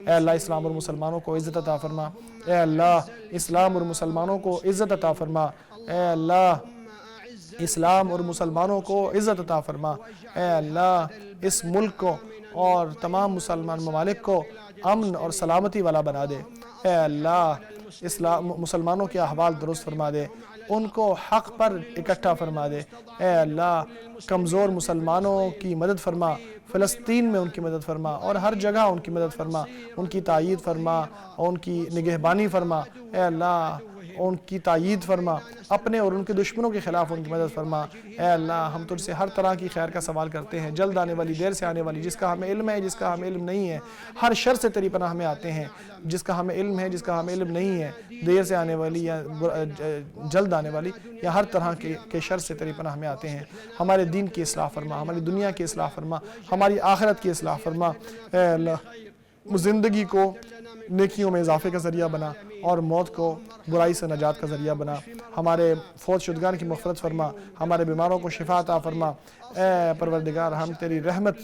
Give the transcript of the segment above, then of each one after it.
اے اللہ اسلام اور مسلمانوں کو عزت عطا فرما، اے اللہ اسلام اور مسلمانوں کو عزت عطا فرما، اے اللہ اسلام اور مسلمانوں کو عزت عطا فرما، اے اللہ اس ملک کو اور تمام مسلمان ممالک کو امن اور سلامتی والا بنا دے، اے اللہ مسلمانوں کے احوال درست فرما دے، ان کو حق پر اکٹھا فرما دے، اے اللہ کمزور مسلمانوں کی مدد فرما، فلسطین میں ان کی مدد فرما اور ہر جگہ ان کی مدد فرما، ان کی تائید فرما، ان کی نگہبانی فرما، اے اللہ ان کی تائید فرما، اپنے اور ان کے دشمنوں کے خلاف ان کی مدد فرما، اے اللہ ہم تجھ سے ہر طرح کی خیر کا سوال کرتے ہیں، جلد آنے والی دیر سے آنے والی، جس کا ہمیں علم ہے جس کا ہمیں علم نہیں ہے، ہر شر سے تیری پناہ میں آتے ہیں، جس کا ہمیں علم ہے جس کا ہمیں علم نہیں ہے، دیر سے آنے والی یا جلد آنے والی یا ہر طرح کے شر سے تیری پناہ میں آتے ہیں، ہمارے دین کی اصلاح فرما، ہماری دنیا کی اصلاح فرما، ہماری آخرت کی اصلاح فرما، اے اللہ زندگی کو نیکیوں میں اضافے کا ذریعہ بنا اور موت کو برائی سے نجات کا ذریعہ بنا، ہمارے فوت شدگان کی مغفرت فرما، ہمارے بیماروں کو شفا عطا فرما، اے پروردگار ہم تیری رحمت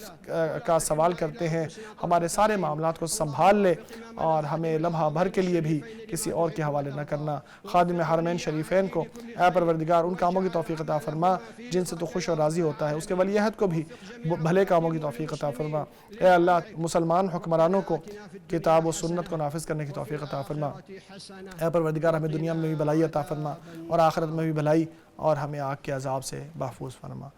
کا سوال کرتے ہیں، ہمارے سارے معاملات کو سنبھال لے اور ہمیں لمحہ بھر کے لیے بھی کسی اور کے حوالے نہ کرنا، خادم حرمین شریفین کو اے پروردگار ان کاموں کی توفیق عطا فرما جن سے تو خوش اور راضی ہوتا ہے، اس کے ولی عہد کو بھی بھلے کاموں کی توفیق عطا فرما، اے اللہ مسلمان حکمرانوں کو کتاب و سنت کو نافذ کرنے کی توفیق عطا فرما، اے پروردگار ہمیں دنیا میں بھی بھلائی عطا فرما اور آخرت میں بھی بھلائی، اور ہمیں آگ کے عذاب سے محفوظ فرما۔